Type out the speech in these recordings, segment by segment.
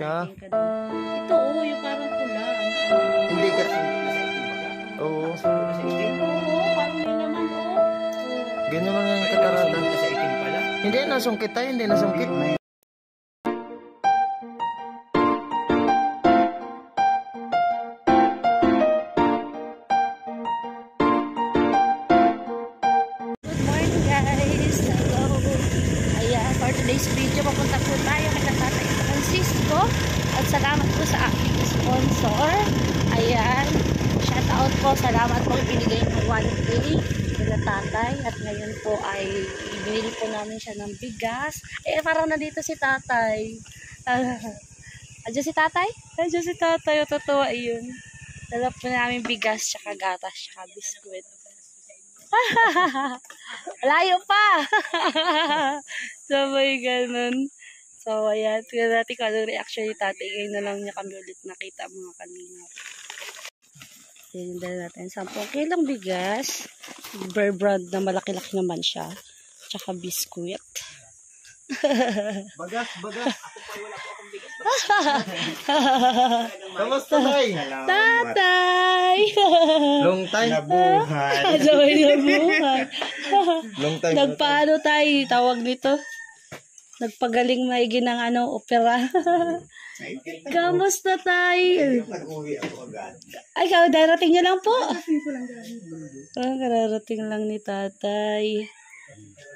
siya. Ito, yung parang pula. Hindi ka... Oo. Oo, parang may laman, Ganyan lang yung katarata. Sa itim pala. Hindi, nasungkit tayo. Hindi nasungkit. Good morning guys! Hello! Ayan, for today's video, papunta po tayo kay Tatay Francisco. At salamat po sa aking sponsor. Ayan, shout out po. Salamat po ibinigay ng 1K kila Tatay. At ngayon po ay ibinili po namin siya ng bigas. Eh, parang nandito si Tatay. Adyo si Tatay? Adyo si Tatay. O, totoo, ayun. Dala po namin bigas, tsaka gatas, tsaka biskuit. Layo pa. Sabay ganun. So ayan, tingnan natin kung anong reaction ni Tatay. Ngayon na lang niya kami ulit nakita mga kanina. Tingnan natin 10 kilong bigas, Bear Brand na malaki-laki naman siya, tsaka biskuit. Bagas. Ako pa wala po akong bigas. Kamusta tay? Tatay! Long time. Nabuhay. Sabay na buhay. Long time. Nagpaano tayo, tawag nito? Nagpagaling maigi ng opera. Kamusta tayo? Nag-uwi ako agad. Ay, darating niya lang po. Kararating lang ni Tatay.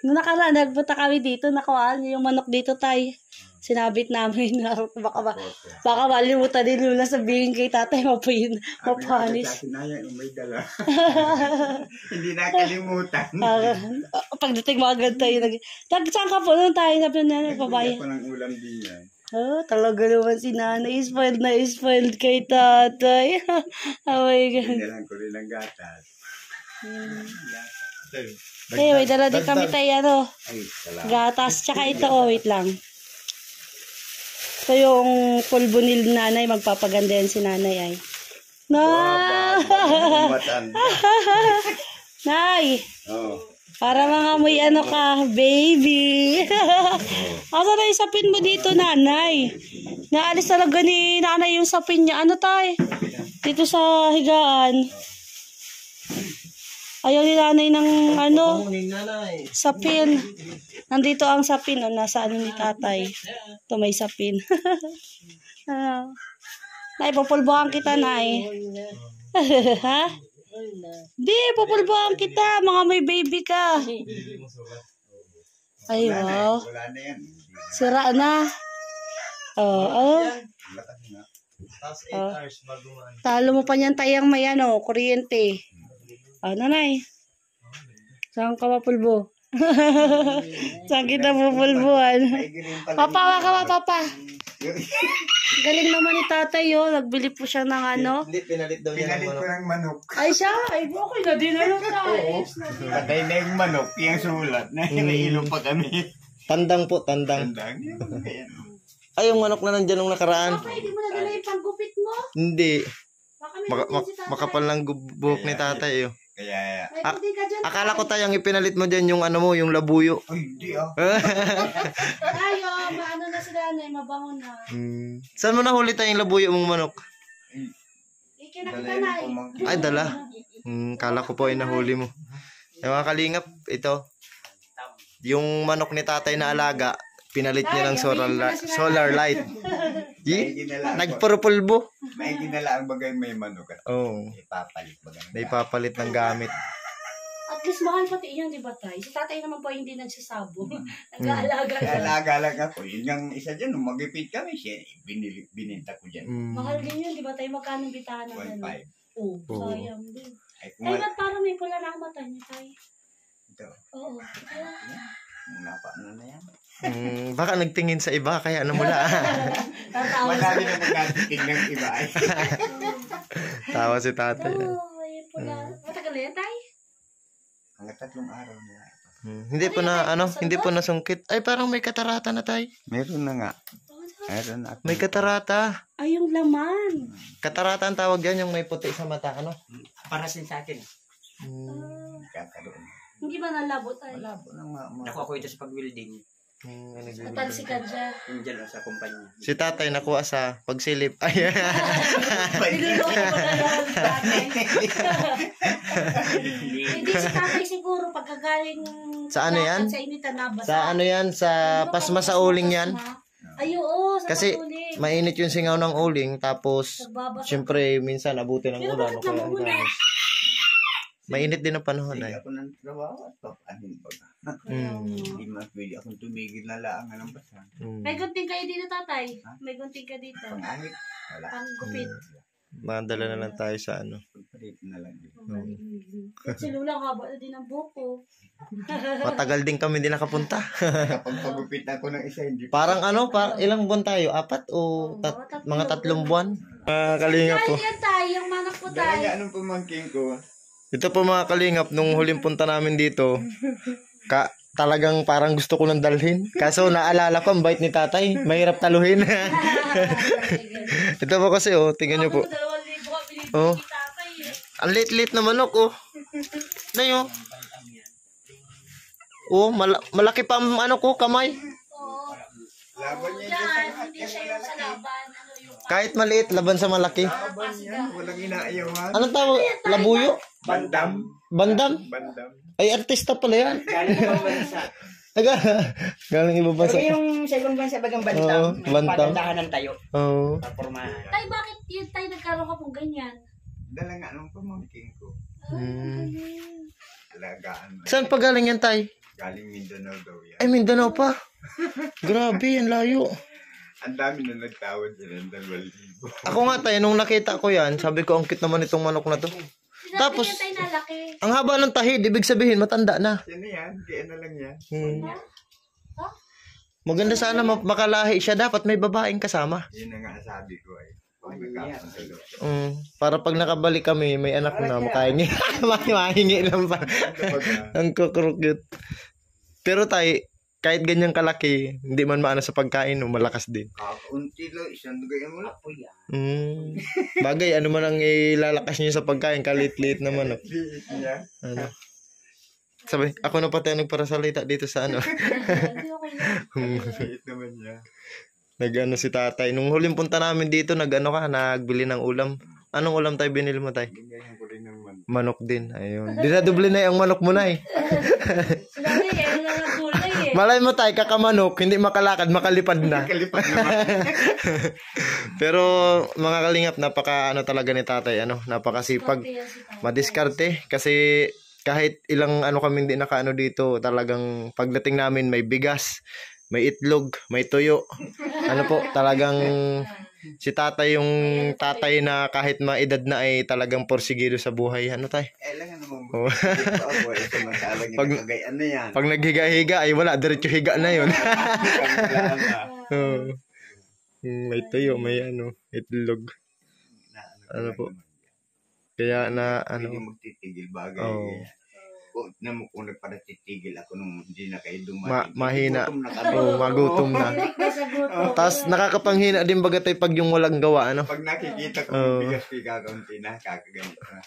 Nung nakaraan, nagpunta kami dito, nakuhaan yung manok dito tay. Sinabit namin na baka malimutan din Lula sabihin kay Tatay, mapanis. Sinayang may dala. Hindi nakalimutan. Pagdating mo agad tayo, saan ka po nung tayo, sabi na nagpabaya. Ako ng ulam din yan. Talaga naman si Nanay, spoiled kay Tatay. Oh my God. Pinalang ko rin ang gatas. May dala din kami tayo, Ay, salamat. gatas, tsaka ito, wait lang. Ito yung pulbo ni Nanay, magpapaganda yan si Nanay ay. Matanda. Nay, Oo. para mga may ka, baby. Asa na yung sapin mo dito, Nanay? Naalis talaga ni Nanay yung sapin niya. Ano tay? Dito sa higaan. Ayaw ni Nanay ng sapin. Nandito ang sapin. Nasa ni Tatay. Ito may sapin. Nay, pupulbuhan kita, Nay. Ha? Di, pupulbuhan kita. Mga may baby ka. Ay, wow. Wala na yan. Sira na. Oo. Tapos 8 hours baguhan. Talo mo pa niyan tayang may kuryente. Nanay. Saan ka mapulbo? Saan kita pupulbuhan? Papa, waka papa. Galing naman ni Tatay, nagbili po siya ng Hindi, pinalit daw niya Pinalit ko ng manok. Ay siya, ay okay na din tayo. Patay na yung manok, yung sulat. Nahihilo pa kami. Tandang po, tandang. Tandang yun. Ay, yung manok na nandyan nung nakaraan. Papa, hindi mo na dala yung panggupit mo? Hindi. Baka may si Tatay. Makapal lang buhok ni Tatay. Kaya, Ay, pwede ka dyan. Akala ko tayong ipinalit mo dyan yung yung labuyo. ay, hindi ah. Tayo, maano na sila na, mabango na. Saan mo nahuli tayong labuyo mong manok? Ikinakita na Ay, dala. Kala ko po ay nahuli mo. Ay, mga kalingap, ito. Yung manok ni Tatay na alaga, pinalit niya ng solar light. Nagpurpulbo. May ginala ang bagay may manok. Oo. Ipapalit bagay. Naipapalit ng gamit. At least mahal pati yun, di ba tay? Si Tatay naman po hindi nagsasabo. Nag-aalaga siya. Alaga lang ako. Yun yung isa dyan, nung mag-ipit kami siya, bininta ko dyan. Mahal din yun, di ba tay? Magkano bitahan ng 1.5. Oo, sayang din. Ay, Ay, ba't parang may pula na ang mata niya tay? ito. Oo. Napaano na yan. Baka nagtingin sa iba, kaya namula. Tatawa Madami na magkatiting ng iba ay. Tawa si Tatay. Oo, ayun pula. Matagal na yan tay? Ang 3 araw na. Hindi po na, hindi po nasungkit. Ay, parang may katarata na tay. Meron na nga. Meron na. May katarata. Ay, yung laman. Katarata ang tawag yan, yung may puti sa mata, Para sa akin. Hmm. Kakaroon. Hindi ba nalabo tayo? Wala po nang Nakuha ko ito sa pag-welding. Natalsikan siya. Yung dyan sa kumpanya. Si tatay nakuha sa pagsilip. Ay, Niluloko mo na lang si tatay. Hindi si tatay siguro pagkagaling Sa ano yan? sa initan nabasa. sa ano yan? Sa pasma sa uling yan. Ay, oo, sa Kasi patuling. mainit yung singaw ng uling. Tapos, Nagbabasa. syempre, minsan abutin ng Pero ulan. bakit O kaya ang namuulan? ganas. Mainit din ang panahon Hindi ay. ako nang trabaho at papanin pa. Mm. Hindi mas pwede akong tumigil na laang ng basa. May gunting kayo dito, tatay. May gunting ka dito. Pangahit. Wala. Ang gupit. Madala na lang tayo sa ano. Pagpalit na lang. Si Lula, haba na din ang buko. Matagal din kami din nakapunta. Kapag pagupit ako ng isa, hindi Parang ano, ilang buwan tayo? 4 o mga 3 buwan? Kalingap po. Ay, yan tayo, yung manak po Dahil tayo. nga anong pamangking ko, Ito po mga kalingap, nung huling punta namin dito, talagang parang gusto ko nang dalhin. Kaso naalala ko, ang bait ni tatay. Mahirap taluhin. Ito po kasi, tingnan nyo po. 2,000 ka pinipili Oh. ni tatay. Ang lit-lit na manok, Na yun. Malaki pa ang ano ko, kamay. Oo. laban niya dyan sa Yan, lahat. hindi siya yung sa laban. Ano yung Kahit maliit, laban sa malaki. Laban yan, walang inaayawan. Anong tawag? Labuyo? Bandam. Bandam? Bandam. Ay, artista pala yan. Galing ibang bansa. Galing ibang bansa. Pero yung sa ibang bansa bagang Oo, bantam, bantam. pagandahan ng tayo. Oo. Papormahan. tay, bakit yun tayo nagkaroon ka pong ganyan? Dala nga nung pamangking ko. Alagaan mo. Saan pa galing yan, tay? Galing Mindanao daw yan. Ay, Mindanao pa. Grabe, ang layo. Ang dami na nagtawad yan ng 2,000. Ako nga, tay, nung nakita ko yan, sabi ko, ang cute naman itong manok na to. Tapos, Tapos, tayo nalaki. ang haba ng tahid, ibig sabihin, matanda na. Yan na yan, kaya na lang yan. Maganda sana makalahi siya. Dapat may babaeng kasama. Yun na nga sabi ko ay. Pag nagkakasalo. Para pag nakabalik kami, may anak na, makahingi. Mahingi lang pa. Ang kukrukit. Pero tay, kahit ganyang kalaki, hindi man maano sa pagkain, malakas din. Kakaunti lang, isang dugayan mo lang. Apo yan. Bagay, ano man ang ilalakas niyo sa pagkain, kalit-lit naman. Liit niya. Ano? Sabi, ako na pati nagparasalita dito sa ano. Liit naman niya. Nag-ano si tatay. Nung huling punta namin dito, nagbili ng ulam. Anong ulam tayo binili mo, tay? Bigyan ko rin ng man. Manok din. Ayun. Dinadoble na yung manok mo na eh. Sinabi, kaya na nagulay eh. Malay mo tay, kakamanok, hindi makalakad, makalipad na. Kalipad naman. Pero mga kalingap, napaka ano talaga ni tatay, napakasipag. Madiskarte kasi kahit ilang ano kami hindi nakaano dito, talagang pagdating namin may bigas, may itlog, may tuyo. Ano po, talagang si tatay yung tatay na kahit maedad na ay talagang porsigido sa buhay. Ano tay? Lang naman. Oh. Ako ay sumasalang yung kagayaan na yan. Pag naghiga-higa ay wala, diretso higa na yun. Oo. May tuyo, may itlog. Ano po? Kaya na Pwede magtitigil bagay. Oo. Kung nagparatitigil ako nung hindi na kayo dumating. Mahina. Gutom na kami. Magutom na. Tapos nakakapanghina din baga tayo pag yung walang gawa, Pag nakikita ko Oo. yung bigas ko kakaunti na, kakaganit na.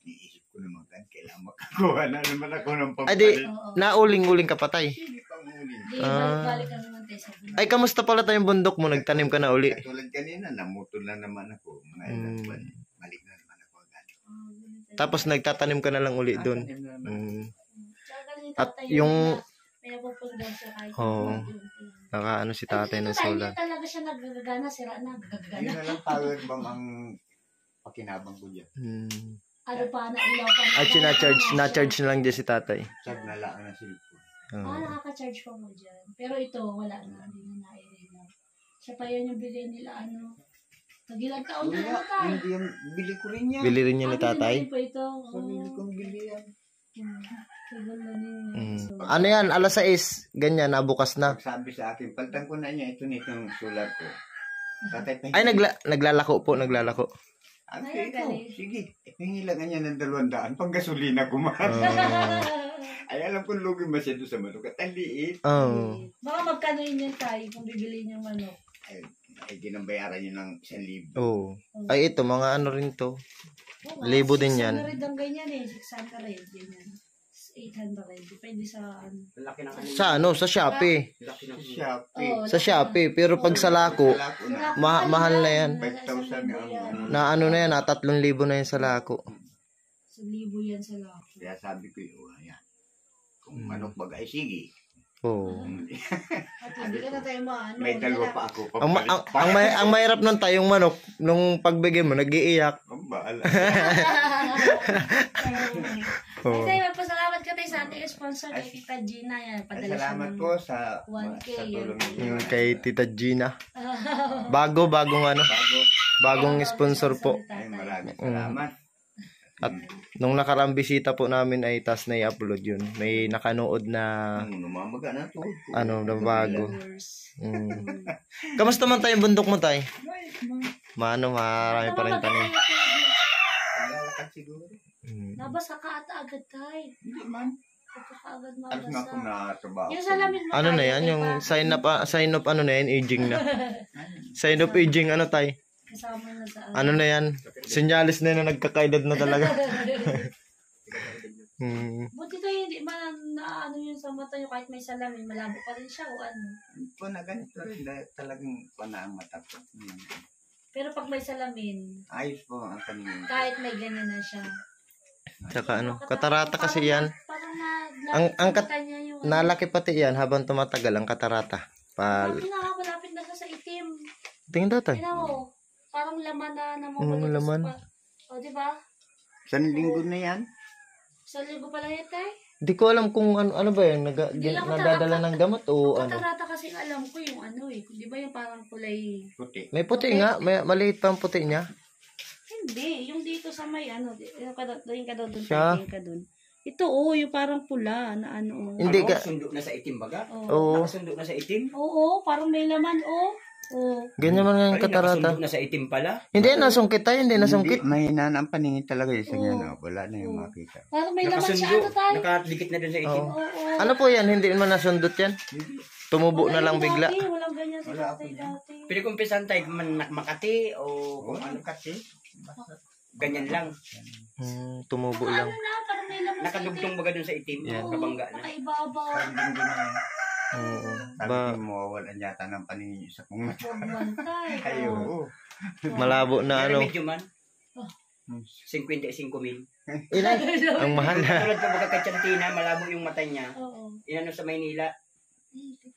Iisip ko naman kailangan makakuha na naman ako ng Ay di, pampalit. nauling-uling ka pa tay. Hindi pa muling. Di, balik-balik ka naman tayo sa Ay, kamusta pala tayong bundok mo? Nagtanim ka na uli. Katulad kanina, namutol na naman ako. Mga ilang buwan, balik na naman ako agad. Tapos nagtatanim ka na lang uli doon. Tanim na naman. At yung may napupulgan siya kahit Oo. nakaano si tatay ng solar. talaga siya nagagana, sira na, Yun gagagana. na lang power bomb ang pakinabang ko dyan. Ano pa, nailaw pa. Ay, na-charge na lang dyan si tatay. Sag na lang na cellphone. Nakaka-charge pa mo dyan. Pero ito, wala na, hindi na nailaw. Siya pa yan yung bilhin nila, nagilang taon na Wala, tayo. hindi yan. Bili ko rin yan. Bili rin niya ni tatay. Hindi pa ito. Sarili kong bili yan. Ano yan? Alas 6. Ganyan, nabukas na. Sabi sa akin, paltan ko na niya ito nitong solar ko. Tatay, Ay, naglalako po, naglalako. okay, ito. Sige. Hingilangan niya ng 200 pang gasolina ko man. Ay, alam ko lugi masyado sa manok. At ang liit. Baka magkano yun yan tayo kung bibili niyang manok. Ay, ginambayaran niyo ng 1,000. Oo. Ay, ito, mga ano rin to. Libo din yan. 600 ang ganyan eh. 600 ganyan. 800. Depende sa ano. Laki ng ano. Sa ano, sa Shopee. Laki ng Shopee. Oo, Sa Shopee, pero pag sa Lako, Lako na. mahal na yan. 5,000 ang Na ano na yan, 3,000 na yan sa Lako. Sa libo yan sa laki. Kaya sabi ko yun, ayan. Kung manok bagay, sige. Oo. At hindi ka na tayo maano. May dalawa pa ako. Ang mahirap nun tayo, yung manok, nung pagbigay mo, nag-iiyak. Ang bahala. Oo. Ay, tayo, magpasalamat ka tayo sa ating sponsor kay Tita Gina. Yan, Ay, padala siya salamat ng po sa 1K tulong yan. ninyo. Yung kay Tita Gina. Bagong ano, Bago. bagong sponsor po. Ay, maraming salamat. At nung nakaraang bisita po namin ay tas na i-upload yun. May nakanood na Ang namamaga na to. ano na bago. Kamusta man tayo yung bundok mo tay? Mano, marami pa rin tanim. Lalakad siguro. Nabasa ka at agad tayo. Hindi man. Agad Alas nga ako mabasa. na trabaho. Yung salamin mo Ano na tayo, yan? diba? Yung sign up ano na yan? Aging na. Sign up aging ano tay? Kasama na sa Ano na yan? Sinyalis na yun na nagkakaedad na talaga. Buti tayo hindi man na ano yun sa mata nyo kahit may salamin, malabo pa rin siya o ano. Po na ganito rin. Dahil talagang pana ang mata ko. Pero pag may salamin, Ayos po ang kanina. kahit may ganyan na siya. Tsaka ano, katarata kasi yan. Parang Ang niya yung Nalaki pati yan habang tumatagal ang katarata. Parang malapit na siya sa itim. Tingin daw tay. Tingnan mo, parang laman na namumulot. Laman. O, di ba? San linggo na yan? Sa ligo pala yun, tay. Di ko alam kung ano ba yan, nadadala ng gamot o ano. Katarata kasi alam ko yung ano eh. Di ba yung parang kulay... Puti. May puti nga, may maliit pa ang puti niya. Hindi, yung dito sa may ano, yung doon ka doon, Siya? ka doon. Ito yung parang pula na ano. Hindi ka, Sundo na sa itim baga? oo, Nakasundo na sa itim? Oo, parang may laman, ganyan man nga ang Ay, katarata. nakasundo na sa itim pala? Hindi, nasungkit tayo, hindi nasungkit. May hinaan ang paningin talaga yung sa no? Wala na yung makita. Parang may laman siya, Nakasundo, ano tayo? nakadikit na dun sa itim. Oo. Ano po yan, hindi man nasundot yan? Tumubo na lang bigla. Dati, walang ganyan si tatay dati. Pwede kong pisan tayo Makati o Oo, kung ano, ano kasi? ganyan lang. Tumubo lang. Ano na, parang may laman sa Nakadugtong baga dun sa itim, Yeah. kabangga na. Nakaibabaw. San linggo na yan. Oo. Sabi Ba, ko mawawalan yata ng paningin yung isa kong mata. Huwag man tayo. Ayo. malabo na Pero ano. medyo man, 55,000. Ilan? Ang mahal na. Tulad ka baga kay Chantina, malabo yung mata niya. Oo. Inano sa Maynila,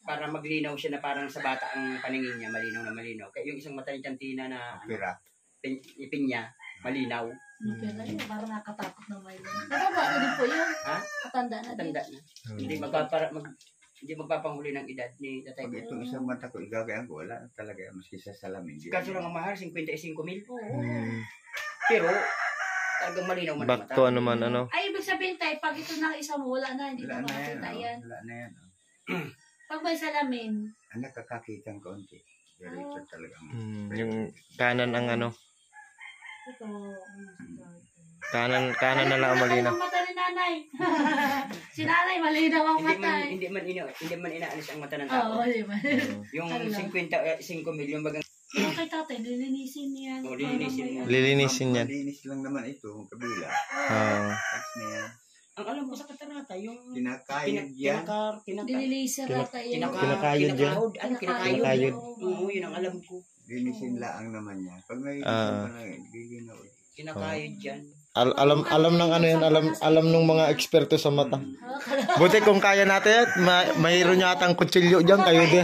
para maglinaw siya na parang sa bata ang paningin niya, malinaw na malinaw. Kaya yung isang mata ni Chantina na Pira. ipin niya, malinaw. Pero yun, parang nakatakot na may laman. Matanda na din po yun. Ha? Matanda na din. Tanda na. Hindi magpapanghuli ng edad ni Tatay Pag Ko. itong isang mata ko igagayan ko, wala na talaga yan, maski sa salamin. Kaso lang ang mahal, 55,000. Oo. Pero, talagang malinaw man ang Back mata. to ano man ano. Ay, ibig sabihin tayo, pag ito na isa mo, wala na, hindi Wala na na yan. makakita yan. Wala na yan. Pag may salamin, Ang nakakakita ng kaunti. Pero ito talagang. Yung kanan ang ano. ito, Kanan na lang ang malinaw. ang mata ni nanay. Si nanay, malinaw ang mata. eh. Hindi man inaalis ang mata ng Oo, tao. di ba? Yung Ano lang. 5 milyon bagang Yung kay tatay, lilinisin niyan. Oh, lilinisin Para may- mo. Lilinisin yan. Malinis lang naman ito, ang kabila. Oo. Tapos na yan. ang alam ko sa katarata, yung Kinakayod yan. Dinilisan nata yun. Kinakayod yan. Ano, kinakayod? Kinakayod. Oo, yun ang alam ko. Linisin laang naman yan. Pag may Ah. giginaw. Kinakayod yan. Alam ng ano yan, alam ng mga eksperto sa mata. Buti kung kaya natin, mayroon yata ang kutsilyo diyan, kayo din.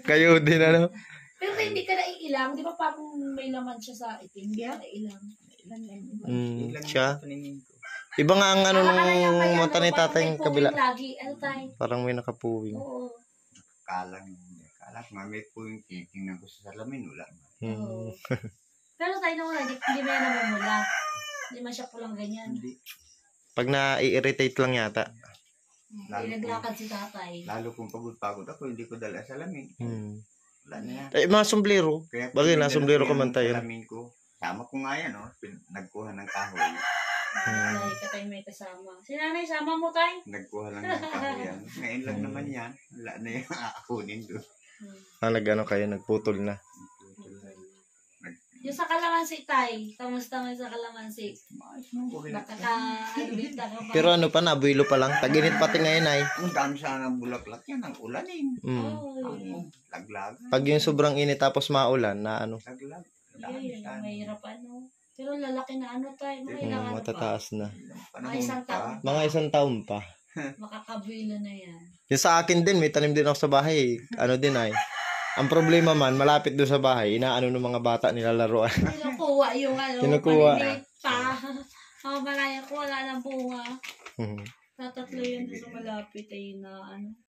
Kayo din ano. Pero hindi ka naiilang, di ba parang may laman siya sa itim? Di ba naiilang? Ilan yan? Siya. Iba nga ang ano ng mata ni tatay yung kabila. Lagi, ano tayo? Parang may nakapuwing. Oo. Kalang. Kalang. Mami po yung titingnan ko sa salamin. Wala. Oo. Pero tayo naman, hindi mo yan namumula. Hindi man siya pulang ganyan. Hindi. Pag na-irritate lang yata. Hindi naglakad si tatay. Lalo kung pagod-pagod ako, hindi ko dala salamin. Wala na yan. Eh, mga sombrero. Kaya Bagay, na sombrero ka man tayo. Salamin ko. Sama ko nga yan, oh. Nagkuha ng kahoy. Dahil ka tayo may kasama. Si nanay, sama mo tayo. Nagkuha lang ng kahoy yan. Ngayon lang naman yan. Wala na yung aakunin doon. Nag-ano kayo, nagputol na. Yung sa kalamansi tay, kamusta mo yung sa kalamansi? Nakaka-albita ka pa. Pero ano pa, nabuilo pa lang. Taginit pati ngayon ay. Ang dami sana ng bulaklak yan, ang ulanin. Mm. Laglag. Pag yung sobrang init tapos maulan na ano, Laglag. Yun, ang mahirap ano. Pero lalaki na ano tayo, kailangan pa. matataas na. Mga isang taon, Mga isang taon pa. makakabilo na yan. Yung sa akin din, may tanim din ako sa bahay. Ano din ay. Ang problema man, malapit doon sa bahay, inaano ng mga bata nilalaroan. Kinukuha yung ano, Kinukuha. maliliit pa. Ang malaya ko, wala ng bunga. Mhm. Tatatlo yun doon sa malapit ay na ano.